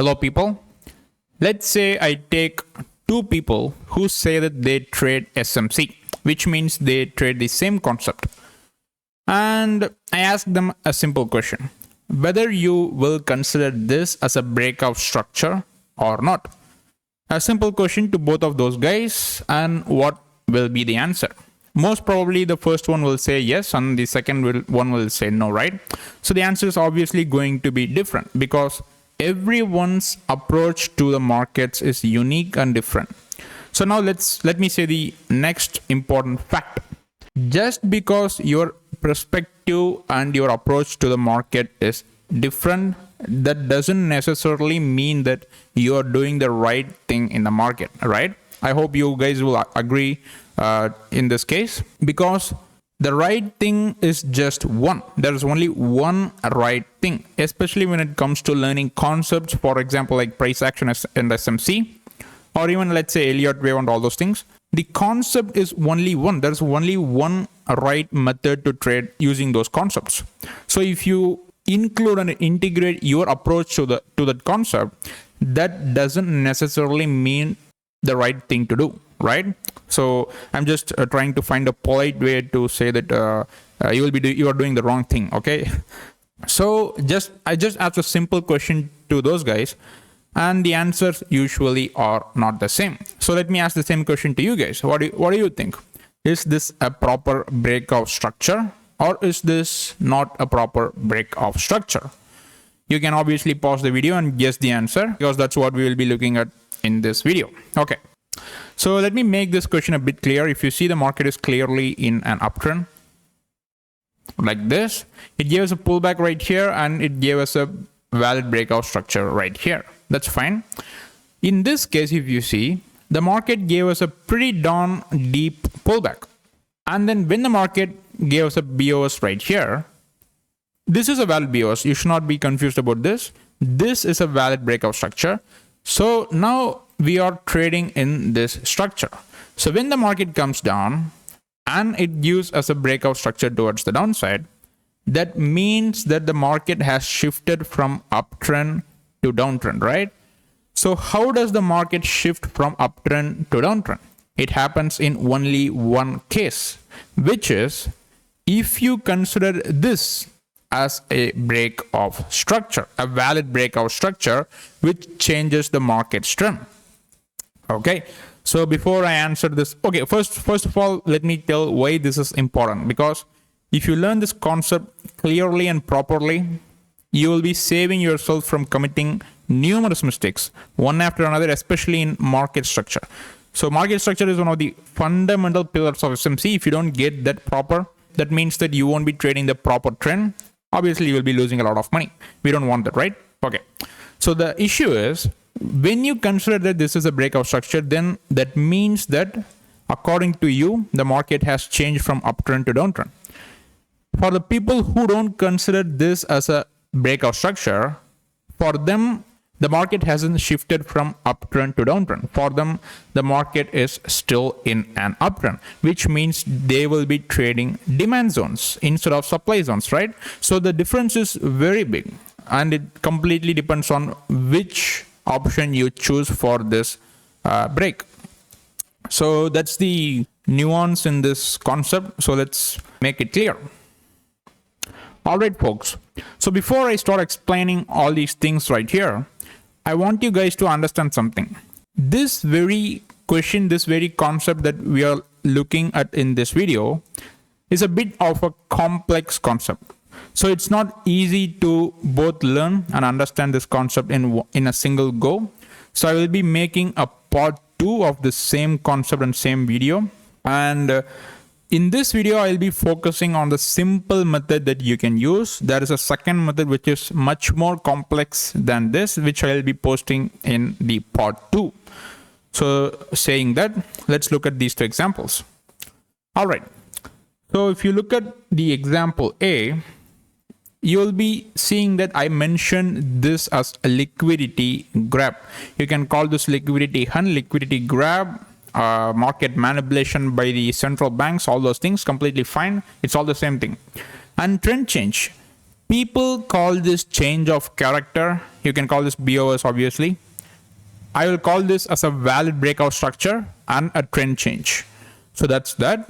Hello people. Let's say I take two people who say that they trade SMC, which means they trade the same concept. And I ask them a simple question, whether you will consider this as a breakout structure or not. A simple question to both of those guys, and what will be the answer? Most probably the first one will say yes and the second one will say no, right? So the answer is obviously going to be different because everyone's approach to the markets is unique and different. So now let me say the next important fact. Just because your perspective and your approach to the market is different, that doesn't necessarily mean that you are doing the right thing in the market, right? I hope you guys will agree in this case, because the right thing is just one. There is only one right thing, especially when it comes to learning concepts, for example, like price action and SMC, or even let's say Elliott wave and all those things. The concept is only one. There's only one right method to trade using those concepts. So if you include and integrate your approach to that concept, that doesn't necessarily mean the right thing to do, right? So I'm just trying to find a polite way to say that you are doing the wrong thing, okay? So I just asked a simple question to those guys, and the answers usually are not the same. So let me ask the same question to you guys. What do you think? Is this a proper breakout structure, or is this not a proper breakout structure? You can obviously pause the video and guess the answer, because that's what we will be looking at in this video. Okay, so let me make this question a bit clear. If you see, the market is clearly in an uptrend like this. It gave us a pullback right here, and it gave us a valid breakout structure right here. That's fine. In this case, if you see, the market gave us a pretty darn deep pullback, and then when the market gave us a BOS right here, this is a valid BOS. You should not be confused about this. This is a valid breakout structure. So now we are trading in this structure. So when the market comes down and it gives us a breakout structure towards the downside, that means that the market has shifted from uptrend to downtrend, right? So how does the market shift from uptrend to downtrend? It happens in only one case, which is if you consider this as a breakout structure, a valid breakout structure, which changes the market trend. Okay, so before I answer this, okay, first of all, let me tell why this is important. Because if you learn this concept clearly and properly, you will be saving yourself from committing numerous mistakes, one after another, especially in market structure. So market structure is one of the fundamental pillars of SMC. If you don't get that proper, that means that you won't be trading the proper trend. Obviously, you will be losing a lot of money. We don't want that, right? Okay. So the issue is, when you consider that this is a breakout structure, then that means that according to you, the market has changed from uptrend to downtrend. For the people who don't consider this as a breakout structure, for them, the market hasn't shifted from uptrend to downtrend. For them, the market is still in an uptrend, which means they will be trading demand zones instead of supply zones, right? So the difference is very big, and it completely depends on which option you choose for this break. So that's the nuance in this concept. So let's make it clear. All right, folks. So before I start explaining all these things right here, I want you guys to understand something. This very question, this very concept that we are looking at in this video is a bit of a complex concept. So it's not easy to both learn and understand this concept in a single go. So I will be making a part 2 of the same concept and same video. And in this video, I'll be focusing on the simple method that you can use. There is a second method which is much more complex than this, which I'll be posting in the part 2. So saying that, let's look at these two examples. All right. So if you look at the example A, you'll be seeing that I mentioned this as a liquidity grab. You can call this liquidity hunt, liquidity grab, market manipulation by the central banks, all those things, completely fine. It's all the same thing. And trend change. People call this change of character. You can call this BOS obviously. I will call this as a valid breakout structure and a trend change. So that's that.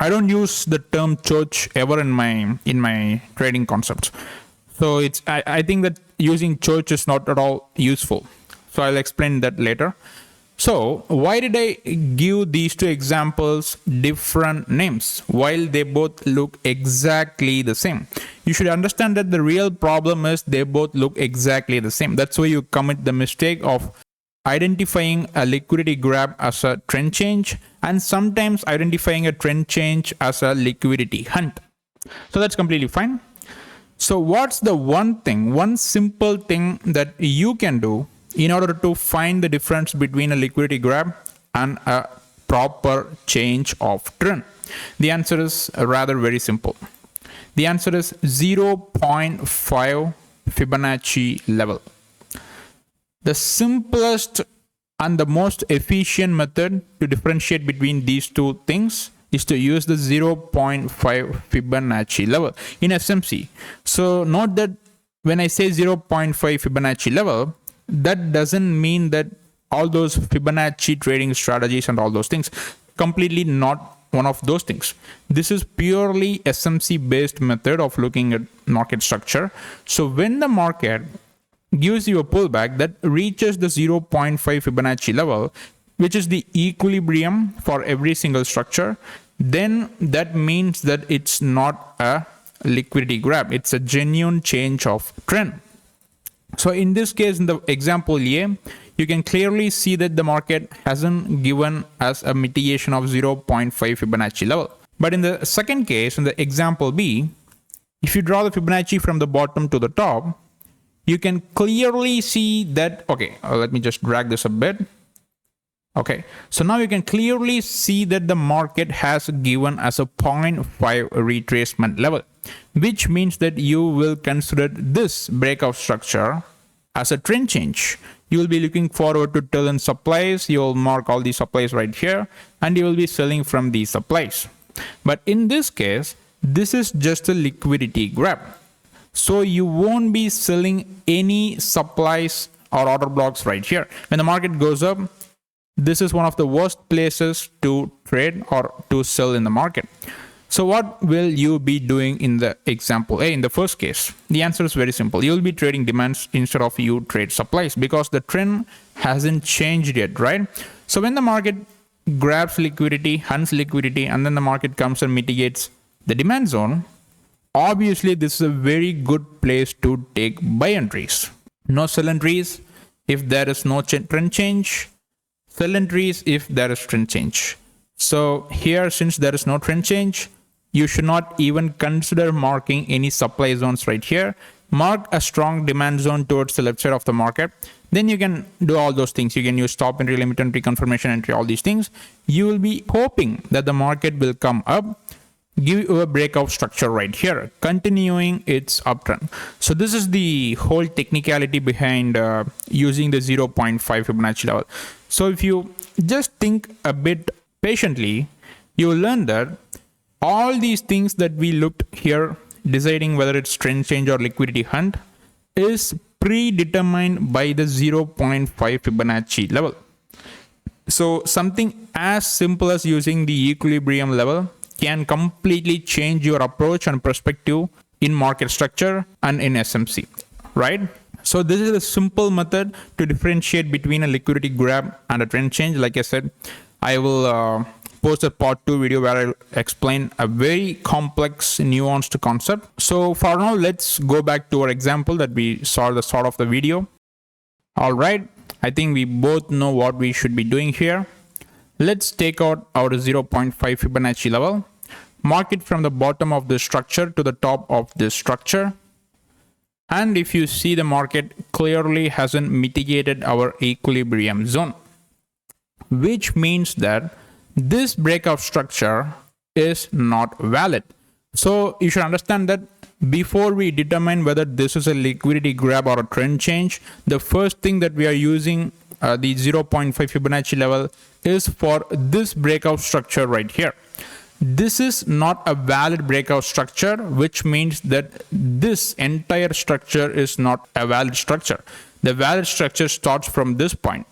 I don't use the term church ever in my trading concepts. So I think that using church is not at all useful. So I'll explain that later. So why did I give these two examples different names while they both look exactly the same? You should understand that the real problem is they both look exactly the same. That's why you commit the mistake of identifying a liquidity grab as a trend change and sometimes identifying a trend change as a liquidity hunt. So that's completely fine. So what's the one simple thing that you can do in order to find the difference between a liquidity grab and a proper change of trend? The answer is rather very simple. The answer is 0.5 Fibonacci level. The simplest and the most efficient method to differentiate between these two things is to use the 0.5 Fibonacci level in SMC. So note that when I say 0.5 Fibonacci level, that doesn't mean that all those Fibonacci trading strategies and all those things, completely not one of those things. This is purely SMC based method of looking at market structure. So when the market gives you a pullback that reaches the 0.5 Fibonacci level, which is the equilibrium for every single structure, then that means that it's not a liquidity grab. It's a genuine change of trend. So in this case, in the example A, you can clearly see that the market hasn't given us a mitigation of 0.5 Fibonacci level. But in the second case, in the example B, if you draw the Fibonacci from the bottom to the top, you can clearly see that, okay, let me just drag this a bit. Okay, so now you can clearly see that the market has given us a 0.5 retracement level, which means that you will consider this breakout structure as a trend change. You will be looking forward to till in supplies. You will mark all these supplies right here, and you will be selling from these supplies. But in this case, this is just a liquidity grab. So you won't be selling any supplies or order blocks right here. When the market goes up, this is one of the worst places to trade or to sell in the market. So what will you be doing in the example A, in the first case? The answer is very simple. You will be trading demands instead of you trade supplies because the trend hasn't changed yet, right? So when the market grabs liquidity, hunts liquidity, and then the market comes and mitigates the demand zone, obviously this is a very good place to take buy entries. No sell entries if there is no trend change. Sell entries if there is trend change. So here, since there is no trend change, you should not even consider marking any supply zones right here. Mark a strong demand zone towards the left side of the market. Then you can do all those things. You can use stop entry, limit entry, confirmation entry, all these things. You will be hoping that the market will come up, give you a breakout structure right here, continuing its uptrend. So this is the whole technicality behind using the 0.5 Fibonacci level. So if you just think a bit patiently, you will learn that all these things that we looked here, deciding whether it's trend change or liquidity hunt, is predetermined by the 0.5 Fibonacci level. So something as simple as using the equilibrium level can completely change your approach and perspective in market structure and in SMC, right? So this is a simple method to differentiate between a liquidity grab and a trend change. Like I said, I will post a part 2 video where I'll explain a very complex, nuanced concept. So for now, let's go back to our example that we saw at the start of the video. All right, I think we both know what we should be doing here. Let's take out our 0.5 Fibonacci level, mark it from the bottom of the structure to the top of this structure. And if you see, the market clearly hasn't mitigated our equilibrium zone, which means that this breakout structure is not valid. So you should understand that before we determine whether this is a liquidity grab or a trend change, the first thing that we are using the 0.5 Fibonacci level is for this breakout structure right here. this is not a valid breakout structure, which means that this entire structure is not a valid structure. The valid structure starts from this point.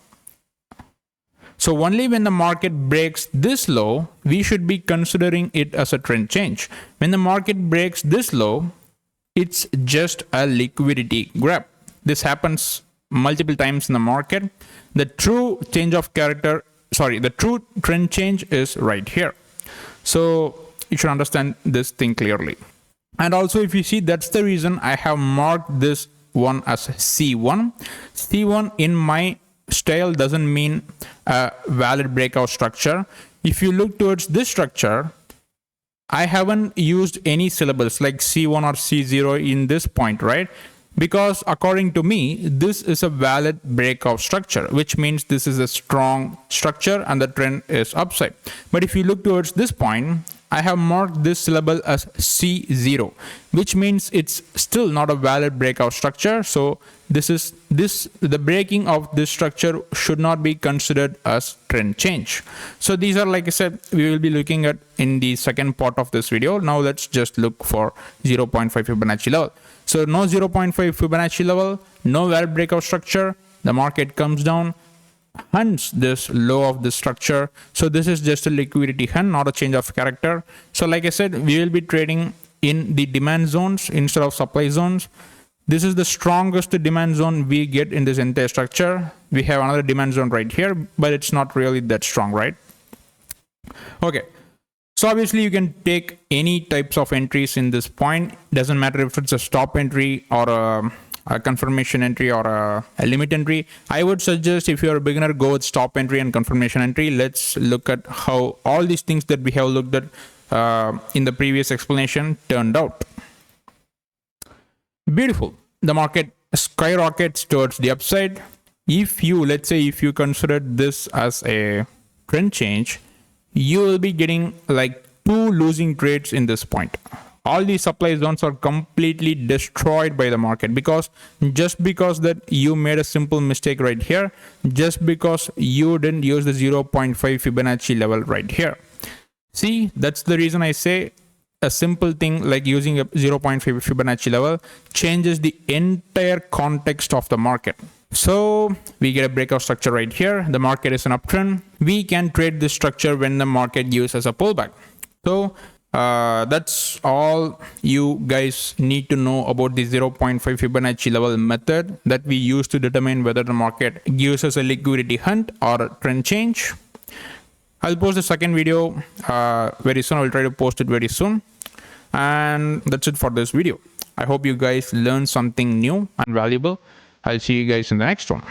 So only when the market breaks this low, we should be considering it as a trend change. When the market breaks this low, it's just a liquidity grab. This happens multiple times in the market. The true change of character, the true trend change is right here. So you should understand this thing clearly. And also, if you see, that's the reason I have marked this one as C1. C1 in my style doesn't mean a valid breakout structure. If you look towards this structure, I haven't used any syllables like C1 or C0 in this point, right? Because according to me, this is a valid breakout structure, which means this is a strong structure and the trend is upside. But if you look towards this point, I have marked this syllable as C0, which means it's still not a valid breakout structure. So the breaking of this structure should not be considered as trend change. So these are, like I said, we will be looking at in the second part of this video. Now let's just look for 0.5 Fibonacci level. So no 0.5 Fibonacci level, no valid breakout structure. The market comes down, hunts this low of the structure. So this is just a liquidity hunt, not a change of character. So like I said, we will be trading in the demand zones instead of supply zones. This is the strongest demand zone we get in this entire structure. We have another demand zone right here, but it's not really that strong, right? Okay. So obviously you can take any types of entries in this point. Doesn't matter if it's a stop entry or a confirmation entry or a limit entry. I would suggest, if you're a beginner, go with stop entry and confirmation entry. Let's look at how all these things that we have looked at in the previous explanation turned out. Beautiful. The market skyrockets towards the upside. Let's say if you consider this as a trend change, you will be getting like 2 losing trades in this point. All these supply zones are completely destroyed by the market because that you made a simple mistake right here, just because you didn't use the 0.5 Fibonacci level right here. See, that's the reason I say a simple thing like using a 0.5 Fibonacci level changes the entire context of the market. So we get a breakout structure right here. The market is an uptrend. We can trade this structure when the market gives us a pullback. So that's all you guys need to know about the 0.5 Fibonacci level method that we use to determine whether the market gives us a liquidity hunt or a trend change. I'll post the second video very soon. I will try to post it very soon. And that's it for this video. I hope you guys learned something new and valuable. I'll see you guys in the next one.